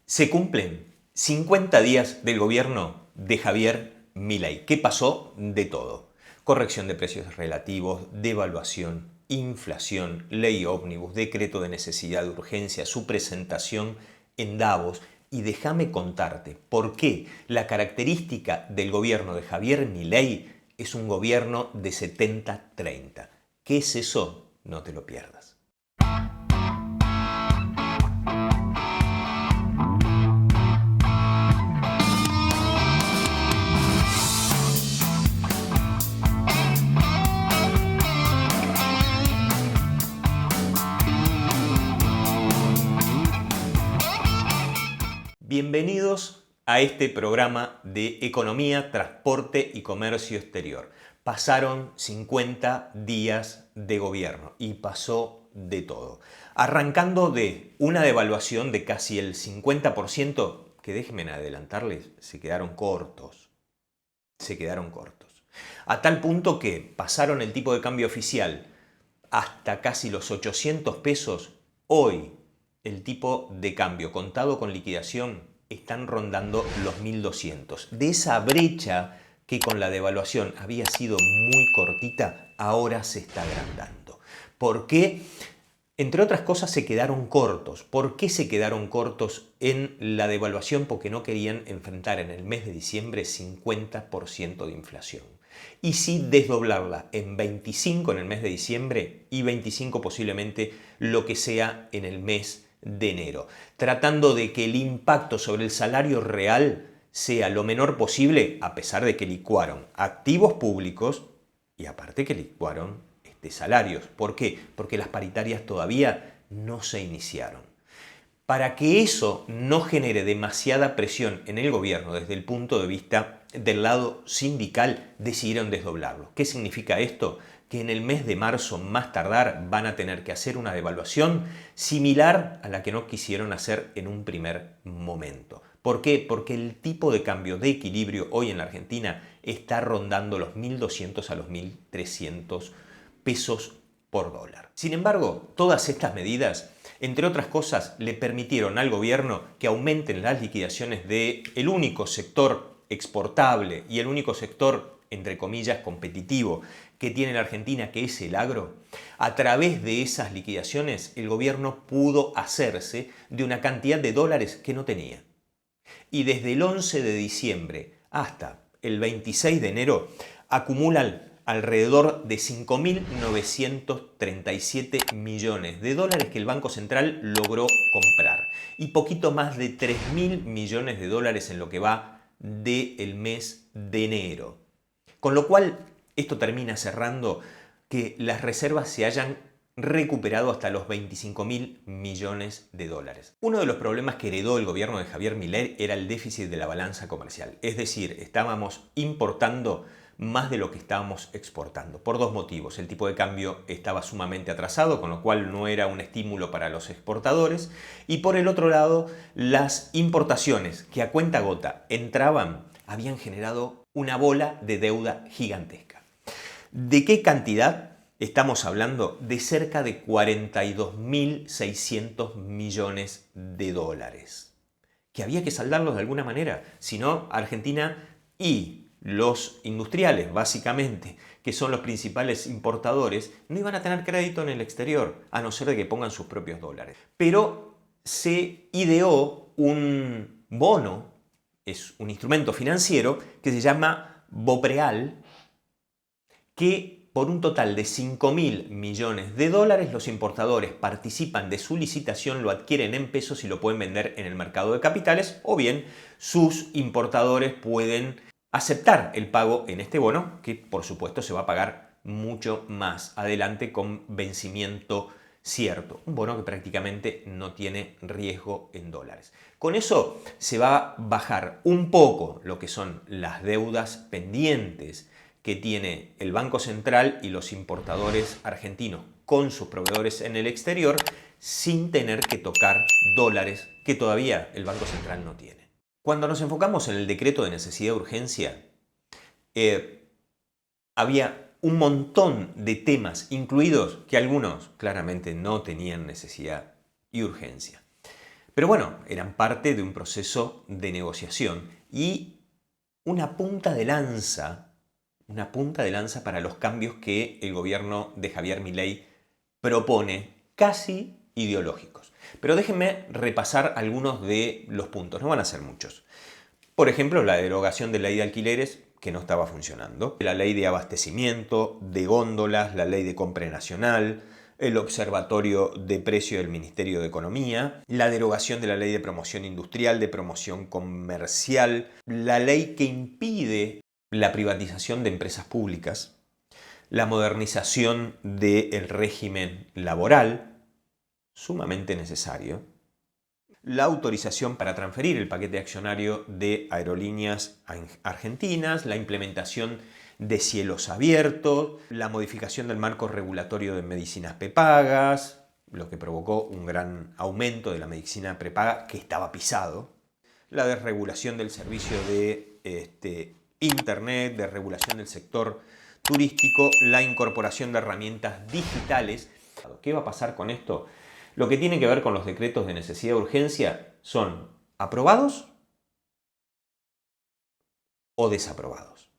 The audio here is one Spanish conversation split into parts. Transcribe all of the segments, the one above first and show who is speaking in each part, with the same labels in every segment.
Speaker 1: Se cumplen 50 días del gobierno de Javier Milei. ¿Qué pasó? De todo. Corrección de precios relativos, devaluación, inflación, ley ómnibus, decreto de necesidad de urgencia, su presentación en Davos. Y déjame contarte por qué la característica del gobierno de Javier Milei es un gobierno de 70-30. ¿Qué es eso? No te lo pierdas. Bienvenidos a este programa de economía, transporte y comercio exterior. Pasaron 50 días de gobierno y pasó de todo. Arrancando de una devaluación de casi el 50%, que déjenme adelantarles, se quedaron cortos. Se quedaron cortos. A tal punto que pasaron el tipo de cambio oficial hasta casi los 800 pesos. Hoy el tipo de cambio contado con liquidación están rondando los 1200. De esa brecha que con la devaluación había sido muy cortita, ahora se está agrandando. ¿Por qué? Entre otras cosas se quedaron cortos. ¿Por qué se quedaron cortos en la devaluación? Porque no querían enfrentar en el mes de diciembre 50% de inflación. Y sí desdoblarla en 25 en el mes de diciembre y 25 posiblemente lo que sea en el mes de enero. Tratando de que el impacto sobre el salario real sea lo menor posible, a pesar de que licuaron activos públicos y aparte que licuaron salarios. ¿Por qué? Porque las paritarias todavía no se iniciaron. Para que eso no genere demasiada presión en el gobierno desde el punto de vista del lado sindical, decidieron desdoblarlo. ¿Qué significa esto? Que en el mes de marzo, más tardar, van a tener que hacer una devaluación similar a la que no quisieron hacer en un primer momento. ¿Por qué? Porque el tipo de cambio de equilibrio hoy en la Argentina está rondando los 1.200 a los 1.300 pesos por dólar. Sin embargo, todas estas medidas, entre otras cosas, le permitieron al gobierno que aumenten las liquidaciones del único sector exportable y el único sector, entre comillas, competitivo que tiene la Argentina, que es el agro. A través de esas liquidaciones, el gobierno pudo hacerse de una cantidad de dólares que no tenía. Y desde el 11 de diciembre hasta el 26 de enero acumulan alrededor de 5.937 millones de dólares que el Banco Central logró comprar y poquito más de 3.000 millones de dólares en lo que va del mes de enero. Con lo cual, esto termina cerrando que las reservas se hayan recuperado hasta los 25.000 millones de dólares. Uno de los problemas que heredó el gobierno de Javier Milei era el déficit de la balanza comercial. Es decir, estábamos importando más de lo que estábamos exportando, por dos motivos. El tipo de cambio estaba sumamente atrasado, con lo cual no era un estímulo para los exportadores, y por el otro lado, las importaciones que a cuentagota entraban habían generado una bola de deuda gigantesca. ¿De qué cantidad? Estamos hablando de cerca de 42.600 millones de dólares, que había que saldarlos de alguna manera, si no, Argentina y los industriales, básicamente, que son los principales importadores, no iban a tener crédito en el exterior, a no ser de que pongan sus propios dólares. Pero se ideó un bono, es un instrumento financiero, que se llama BOPREAL, que por un total de 5.000 millones de dólares los importadores participan de su licitación, lo adquieren en pesos y lo pueden vender en el mercado de capitales, o bien sus importadores pueden aceptar el pago en este bono, que por supuesto se va a pagar mucho más adelante con vencimiento cierto. Un bono que prácticamente no tiene riesgo en dólares. Con eso se va a bajar un poco lo que son las deudas pendientes que tiene el Banco Central y los importadores argentinos con sus proveedores en el exterior sin tener que tocar dólares que todavía el Banco Central no tiene. Cuando nos enfocamos en el decreto de necesidad de urgencia, había un montón de temas incluidos que algunos claramente no tenían necesidad y urgencia. Pero bueno, eran parte de un proceso de negociación y una punta de lanza para los cambios que el gobierno de Javier Milei propone, casi ideológicos. Pero déjenme repasar algunos de los puntos, no van a ser muchos. Por ejemplo, la derogación de la ley de alquileres, que no estaba funcionando, la ley de abastecimiento, de góndolas, la ley de compra nacional, el observatorio de precio del Ministerio de Economía, la derogación de la ley de promoción industrial, de promoción comercial, la ley que impide la privatización de empresas públicas, la modernización del régimen laboral, sumamente necesario, la autorización para transferir el paquete accionario de Aerolíneas Argentinas, la implementación de cielos abiertos, la modificación del marco regulatorio de medicinas prepagas, lo que provocó un gran aumento de la medicina prepaga que estaba pisado, la desregulación del servicio de Internet, desregulación del sector turístico, la incorporación de herramientas digitales. ¿Qué va a pasar con esto? Lo que tiene que ver con los decretos de necesidad de urgencia son aprobados o desaprobados.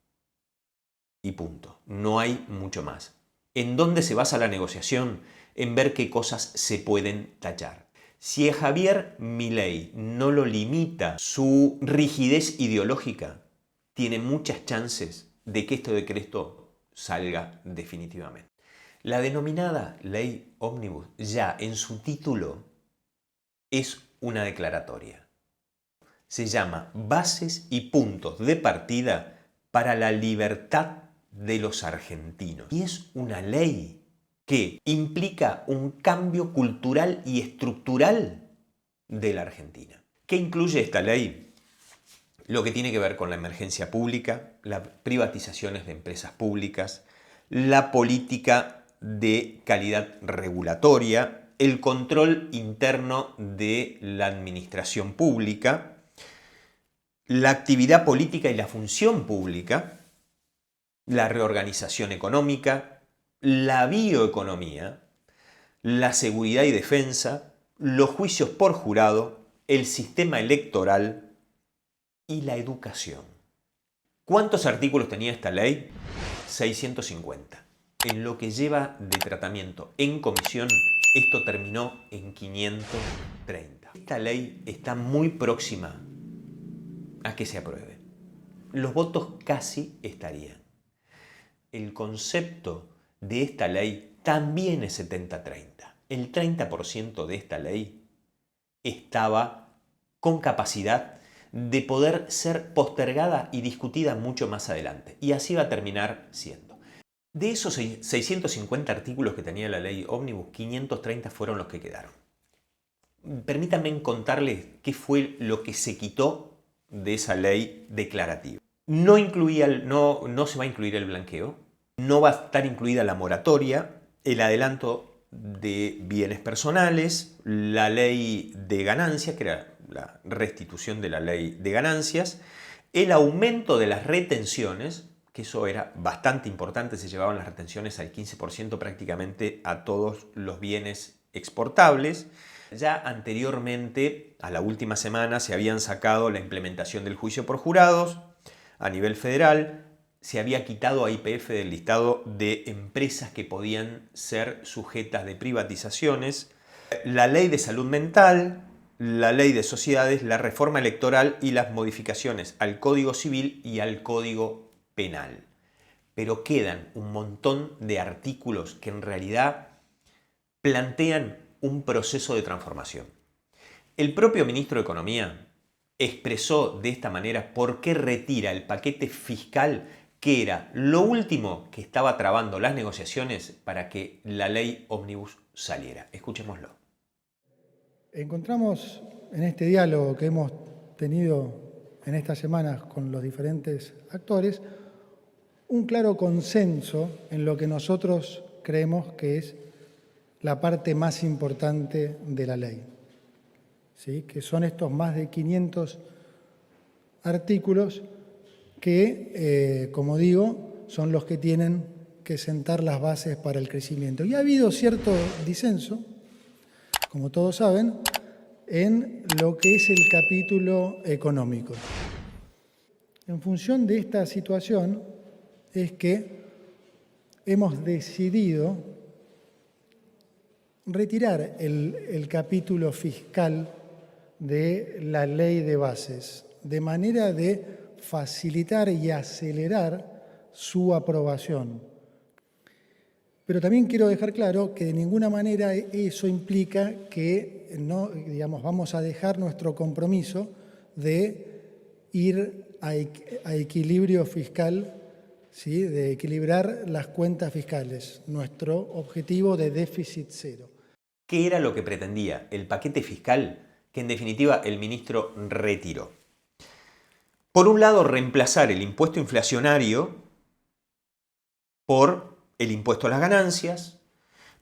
Speaker 1: Y punto. No hay mucho más. ¿En dónde se basa la negociación? En ver qué cosas se pueden tachar. Si a Javier Milei no lo limita su rigidez ideológica, tiene muchas chances de que este decreto salga definitivamente. La denominada ley ómnibus ya en su título es una declaratoria. Se llama Bases y puntos de partida para la libertad de los argentinos. Y es una ley que implica un cambio cultural y estructural de la Argentina. ¿Qué incluye esta ley? Lo que tiene que ver con la emergencia pública, las privatizaciones de empresas públicas, la política de calidad regulatoria, el control interno de la administración pública, la actividad política y la función pública, la reorganización económica, la bioeconomía, la seguridad y defensa, los juicios por jurado, el sistema electoral y la educación. ¿Cuántos artículos tenía esta ley? 650. En lo que lleva de tratamiento en comisión, esto terminó en 530. Esta ley está muy próxima a que se apruebe. Los votos casi estarían. El concepto de esta ley también es 70-30. El 30% de esta ley estaba con capacidad de poder ser postergada y discutida mucho más adelante. Y así va a terminar siendo. De esos 650 artículos que tenía la ley ómnibus, 530 fueron los que quedaron. Permítanme contarles qué fue lo que se quitó de esa ley declarativa. No se va a incluir el blanqueo, no va a estar incluida la moratoria, el adelanto de bienes personales, la ley de ganancias, que era la restitución de la ley de ganancias, el aumento de las retenciones, que eso era bastante importante, se llevaban las retenciones al 15% prácticamente a todos los bienes exportables. Ya anteriormente, a la última semana, se habían sacado la implementación del juicio por jurados a nivel federal, se había quitado a YPF del listado de empresas que podían ser sujetas de privatizaciones, la ley de salud mental, la ley de sociedades, la reforma electoral y las modificaciones al Código Civil y al Código Penal. Pero quedan un montón de artículos que en realidad plantean un proceso de transformación. El propio ministro de Economía expresó de esta manera por qué retira el paquete fiscal, que era lo último que estaba trabando las negociaciones para que la ley ómnibus saliera. Escuchémoslo.
Speaker 2: Encontramos en este diálogo que hemos tenido en estas semanas con los diferentes actores un claro consenso en lo que nosotros creemos que es la parte más importante de la ley, ¿sí? Que son estos más de 500 artículos que, como digo, son los que tienen que sentar las bases para el crecimiento. Y ha habido cierto disenso, como todos saben, en lo que es el capítulo económico. En función de esta situación es que hemos decidido retirar el capítulo fiscal de la ley de bases, de manera de facilitar y acelerar su aprobación. Pero también quiero dejar claro que de ninguna manera eso implica que no, vamos a dejar nuestro compromiso de ir a equilibrio fiscal, ¿sí? De equilibrar las cuentas fiscales, nuestro objetivo de déficit cero.
Speaker 1: ¿Qué era lo que pretendía el paquete fiscal que en definitiva el ministro retiró? Por un lado, reemplazar el impuesto inflacionario por el impuesto a las ganancias,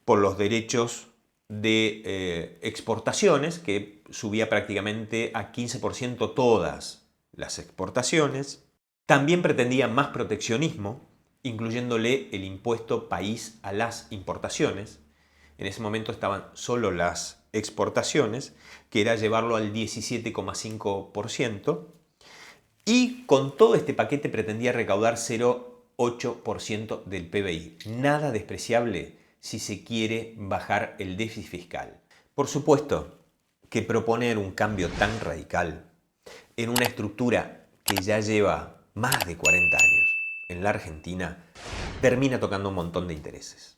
Speaker 1: por los derechos de exportaciones, que subía prácticamente a 15% todas las exportaciones. También pretendía más proteccionismo, incluyéndole el impuesto país a las importaciones. En ese momento estaban solo las exportaciones, que era llevarlo al 17,5%. Y con todo este paquete pretendía recaudar 0,8% del PBI. Nada despreciable si se quiere bajar el déficit fiscal. Por supuesto que proponer un cambio tan radical en una estructura que ya lleva más de 40 años en la Argentina termina tocando un montón de intereses.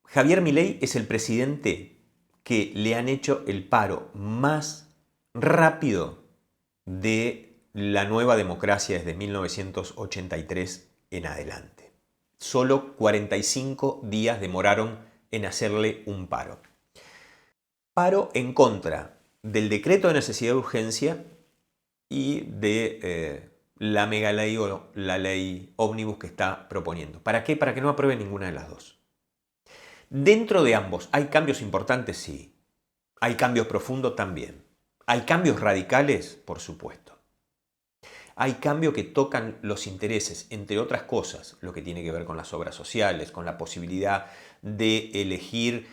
Speaker 1: Javier Milei es el presidente que le han hecho el paro más rápido de la nueva democracia desde 1983 en adelante. Solo 45 días demoraron en hacerle un paro. Paro en contra del decreto de necesidad de urgencia y de la mega ley o la ley ómnibus que está proponiendo. ¿Para qué? Para que no apruebe ninguna de las dos. Dentro de ambos, ¿hay cambios importantes? Sí. ¿Hay cambios profundos? También. ¿Hay cambios radicales? Por supuesto. Hay cambios que tocan los intereses, entre otras cosas, lo que tiene que ver con las obras sociales, con la posibilidad de elegir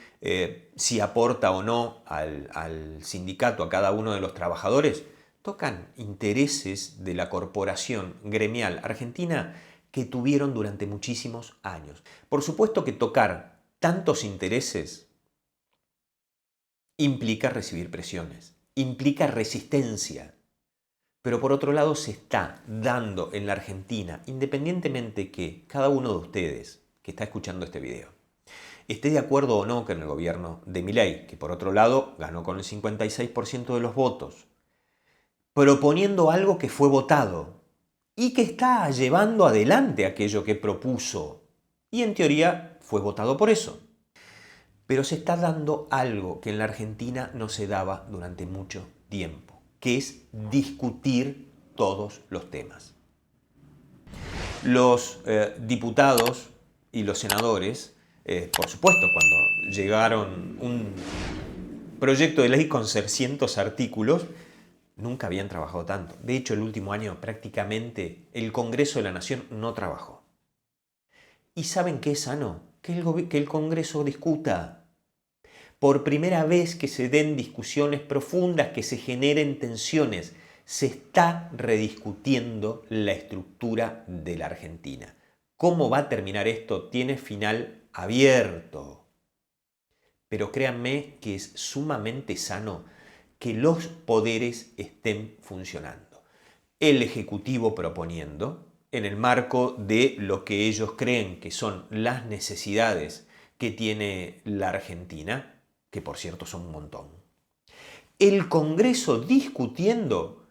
Speaker 1: si aporta o no al sindicato, a cada uno de los trabajadores. Tocan intereses de la corporación gremial argentina que tuvieron durante muchísimos años. Por supuesto que tocar tantos intereses implica recibir presiones, implica resistencia. Pero por otro lado se está dando en la Argentina, independientemente que cada uno de ustedes que está escuchando este video esté de acuerdo o no con el gobierno de Milei, que por otro lado ganó con el 56% de los votos, proponiendo algo que fue votado y que está llevando adelante aquello que propuso y en teoría fue votado por eso. Pero se está dando algo que en la Argentina no se daba durante mucho tiempo, que es discutir todos los temas. Los diputados y los senadores, por supuesto, cuando llegaron un proyecto de ley con 600 artículos, nunca habían trabajado tanto. De hecho, el último año prácticamente el Congreso de la Nación no trabajó. ¿Y saben qué es sano? Que el Congreso discuta. Por primera vez que se den discusiones profundas, que se generen tensiones. Se está rediscutiendo la estructura de la Argentina. ¿Cómo va a terminar esto? Tiene final abierto. Pero créanme que es sumamente sano que los poderes estén funcionando. El Ejecutivo proponiendo, en el marco de lo que ellos creen que son las necesidades que tiene la Argentina, que por cierto son un montón. El Congreso discutiendo,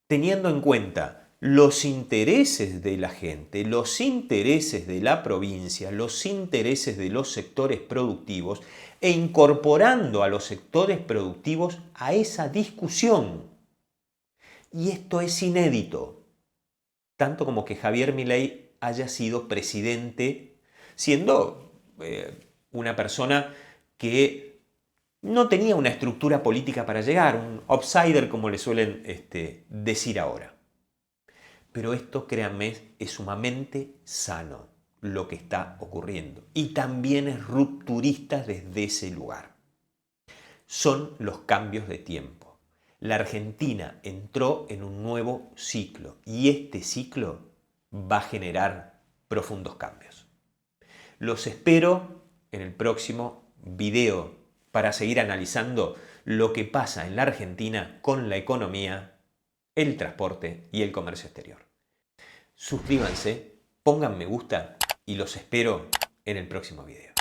Speaker 1: teniendo en cuenta los intereses de la gente, los intereses de la provincia, los intereses de los sectores productivos e incorporando a los sectores productivos a esa discusión. Y esto es inédito, tanto como que Javier Milei haya sido presidente, siendo una persona que no tenía una estructura política para llegar, un outsider como le suelen decir ahora. Pero esto, créanme, es sumamente sano lo que está ocurriendo y también es rupturista desde ese lugar. Son los cambios de tiempo. La Argentina entró en un nuevo ciclo y este ciclo va a generar profundos cambios. Los espero en el próximo video para seguir analizando lo que pasa en la Argentina con la economía, el transporte y el comercio exterior. Suscríbanse, pongan me gusta y los espero en el próximo video.